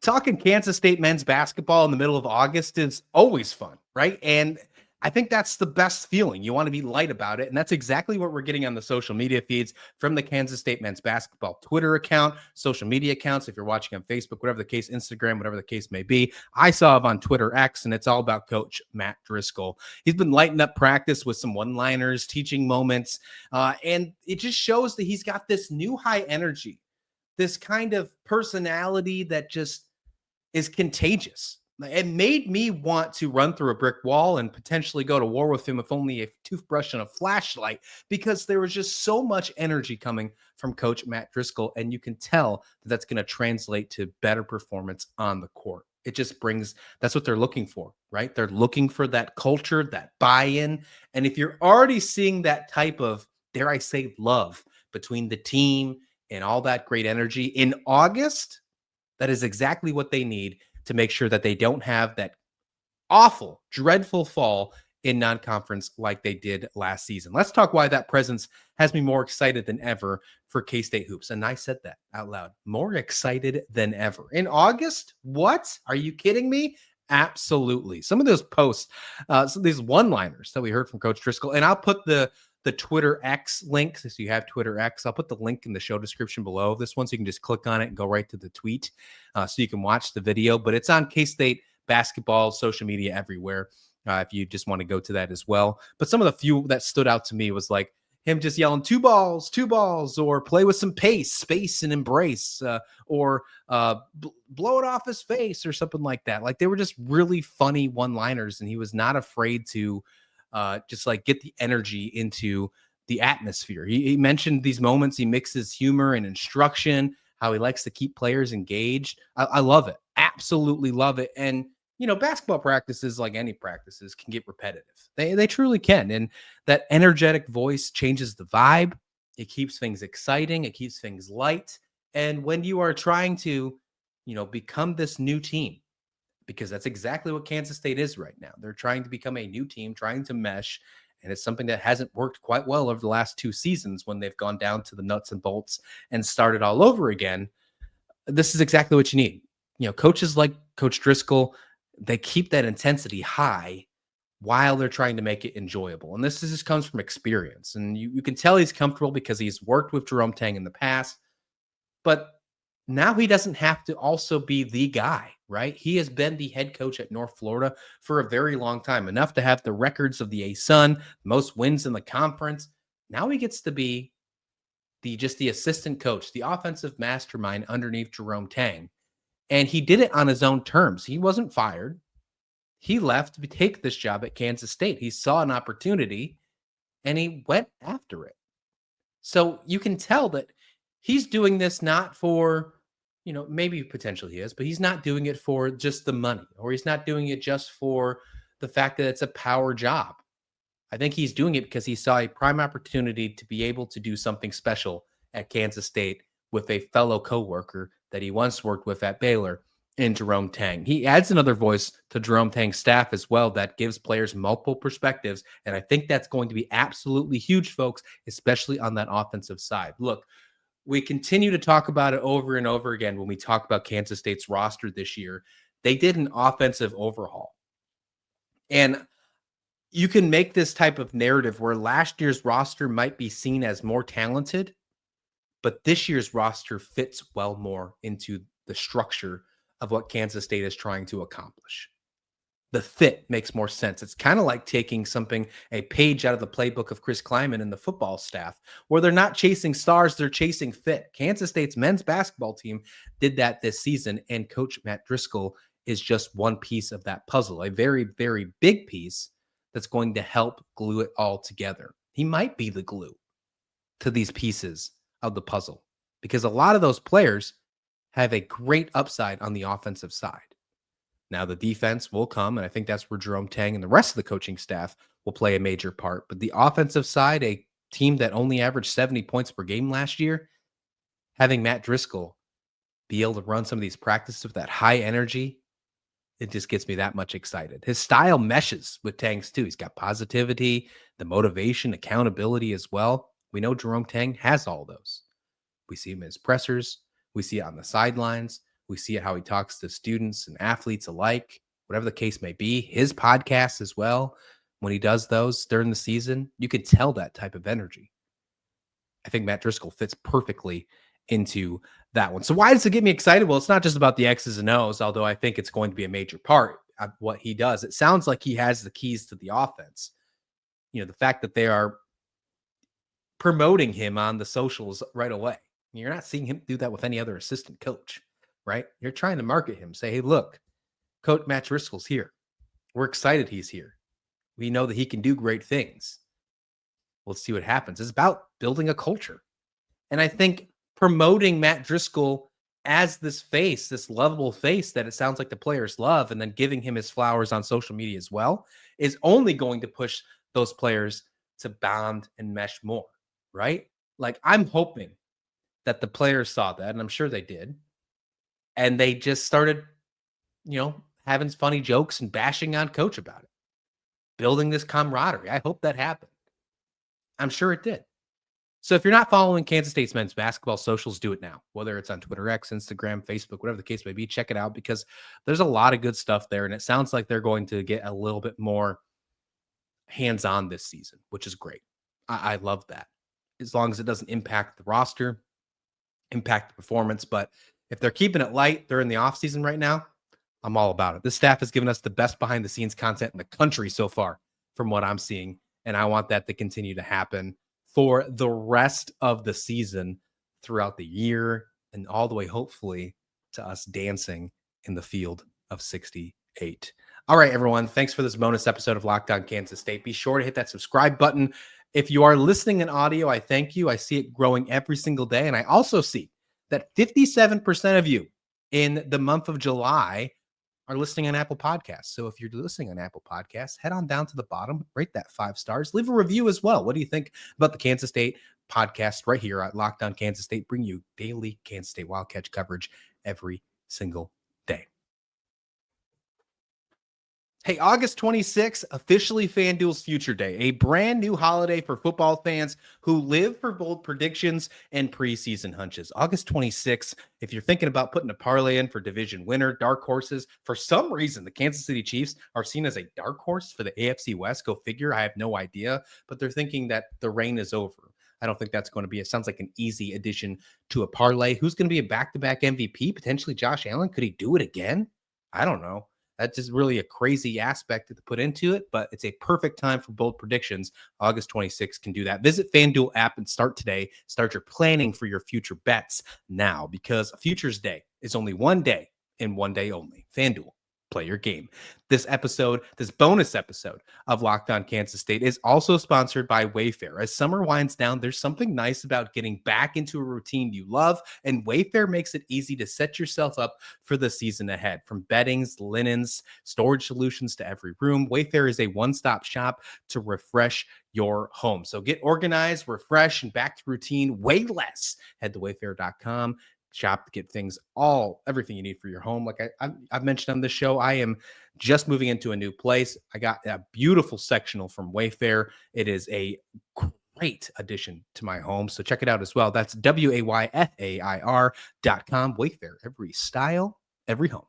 talking Kansas State men's basketball in the middle of August is always fun, right? And I think that's the best feeling. You want to be light about it. And that's exactly what we're getting on the social media feeds from the Kansas State men's basketball Twitter account, social media accounts. If you're watching on Facebook, whatever the case, Instagram, whatever the case may be. I saw it on Twitter X, and it's all about Coach Matt Driscoll. He's been lighting up practice with some one-liners, teaching moments. And it just shows that he's got this new high energy, this kind of personality that just is contagious. It made me want to run through a brick wall and potentially go to war with him with only a toothbrush and a flashlight, because there was just so much energy coming from Coach Matt Driscoll. And you can tell that that's going to translate to better performance on the court. It just brings, that's what they're looking for, right? They're looking for that culture, that buy-in. And if you're already seeing that type of, dare I say, love between the team and all that great energy in August, that is exactly what they need to make sure that they don't have that awful, dreadful fall in non-conference like they did last season. Let's talk why that presence has me more excited than ever for K-State hoops. And I said that out loud, more excited than ever. In August? What? Are you kidding me? Absolutely. Some of those posts, some of these one-liners that we heard from Coach Driscoll, and I'll put the Twitter X link. So you have Twitter X. I'll put the link in the show description below this one, so you can just click on it and go right to the tweet, so you can watch the video. But it's on K-State basketball, social media everywhere, if you just want to go to that as well. But some of the few that stood out to me was like him just yelling two balls, or play with some pace, space, and embrace, or blow it off his face, or something like that. Like, they were just really funny one-liners, and he was not afraid to just like get the energy into the atmosphere. He mentioned these moments. He mixes humor and instruction, how he likes to keep players engaged. I love it. Absolutely love it. And, you know, basketball practices, like any practices, can get repetitive. They truly can. And that energetic voice changes the vibe. It keeps things exciting. It keeps things light. And when you are trying to, you know, become this new team, because that's exactly what Kansas State is right now. They're trying to become a new team, trying to mesh, and it's something that hasn't worked quite well over the last 2 seasons when they've gone down to the nuts and bolts and started all over again. This is exactly what you need. You know, coaches like Coach Driscoll, they keep that intensity high while they're trying to make it enjoyable. And this just comes from experience. And you can tell he's comfortable because he's worked with Jerome Tang in the past, but now he doesn't have to also be the guy, right? He has been the head coach at North Florida for a very long time, enough to have the records of the A-Sun, most wins in the conference. Now he gets to be the assistant coach, the offensive mastermind underneath Jerome Tang. And he did it on his own terms. He wasn't fired. He left to take this job at Kansas State. He saw an opportunity and he went after it. So you can tell that he's doing this not for, you know, maybe potentially he is, but he's not doing it for just the money, or he's not doing it just for the fact that it's a power job. I think he's doing it because he saw a prime opportunity to be able to do something special at Kansas State with a fellow coworker that he once worked with at Baylor in Jerome Tang. He adds another voice to Jerome Tang's staff as well that gives players multiple perspectives. And I think that's going to be absolutely huge, folks, especially on that offensive side. Look, we continue to talk about it over and over again when we talk about Kansas State's roster this year. They did an offensive overhaul. And you can make this type of narrative where last year's roster might be seen as more talented, but this year's roster fits well more into the structure of what Kansas State is trying to accomplish. The fit makes more sense. It's kind of like taking a page out of the playbook of Chris Kleiman and the football staff, where they're not chasing stars, they're chasing fit. Kansas State's men's basketball team did that this season, and Coach Matt Driscoll is just one piece of that puzzle, a very, very big piece that's going to help glue it all together. He might be the glue to these pieces of the puzzle, because a lot of those players have a great upside on the offensive side. Now, the defense will come, and I think that's where Jerome Tang and the rest of the coaching staff will play a major part. But the offensive side, a team that only averaged 70 points per game last year, having Matt Driscoll be able to run some of these practices with that high energy, it just gets me that much excited. His style meshes with Tang's too. He's got positivity, the motivation, accountability as well. We know Jerome Tang has all those. We see him in his pressers. We see it on the sidelines. We see it how he talks to students and athletes alike, whatever the case may be. His podcast as well, when he does those during the season, you could tell that type of energy. I think Matt Driscoll fits perfectly into that one. So why does it get me excited? Well, it's not just about the X's and O's, although I think it's going to be a major part of what he does. It sounds like he has the keys to the offense. The fact that they are promoting him on the socials right away. You're not seeing him do that with any other assistant coach, right? You're trying to market him, say, hey, look, Coach Matt Driscoll's here. We're excited he's here. We know that he can do great things. Let's see what happens. It's about building a culture. And I think promoting Matt Driscoll as this face, this lovable face that it sounds like the players love, and then giving him his flowers on social media as well, is only going to push those players to bond and mesh more, right? Like, I'm hoping that the players saw that, and I'm sure they did, and they just started, having funny jokes and bashing on Coach about it, building this camaraderie. I hope that happened. I'm sure it did. So if you're not following Kansas State's men's basketball socials, do it now. Whether it's on Twitter, X, Instagram, Facebook, whatever the case may be, check it out because there's a lot of good stuff there. And it sounds like they're going to get a little bit more hands-on this season, which is great. I love that. As long as it doesn't impact the roster, impact the performance. But if they're keeping it light, they're in the offseason right now, I'm all about it. This staff has given us the best behind-the-scenes content in the country so far from what I'm seeing. And I want that to continue to happen for the rest of the season throughout the year and all the way, hopefully, to us dancing in the field of 68. All right, everyone. Thanks for this bonus episode of Locked On Kansas State. Be sure to hit that subscribe button. If you are listening in audio, I thank you. I see it growing every single day. And I also see that 57% of you in the month of July are listening on Apple Podcasts. So if you're listening on Apple Podcasts, head on down to the bottom, rate that 5 stars, leave a review as well. What do you think about the Kansas State podcast right here at Locked On Kansas State? Bring you daily Kansas State Wildcats coverage every single day. Hey, August 26th, officially FanDuel's Future Day, a brand new holiday for football fans who live for bold predictions and preseason hunches. August 26th, if you're thinking about putting a parlay in for division winner, dark horses, for some reason, the Kansas City Chiefs are seen as a dark horse for the AFC West. Go figure. I have no idea, but they're thinking that the reign is over. I don't think that's going to be. It sounds like an easy addition to a parlay. Who's going to be a back-to-back MVP? Potentially Josh Allen. Could he do it again? I don't know. That's just really a crazy aspect to put into it, but it's a perfect time for bold predictions. August 26th can do that. Visit FanDuel app and start today. Start your planning for your future bets now because Futures Day is only one day and one day only. FanDuel. Play your game. This bonus episode of Locked On Kansas State is also sponsored by Wayfair. As summer winds down, there's something nice about getting back into a routine you love, and Wayfair makes it easy to set yourself up for the season ahead. From beddings, linens, storage solutions to every room, Wayfair is a one-stop shop to refresh your home. So get organized, refresh, and back to routine way less. Head to wayfair.com. Shop to get everything you need for your home. Like I've mentioned on this show, I am just moving into a new place. I got a beautiful sectional from Wayfair. It is a great addition to my home. So check it out as well. That's WAYFAIR.com. Wayfair, every style, every home.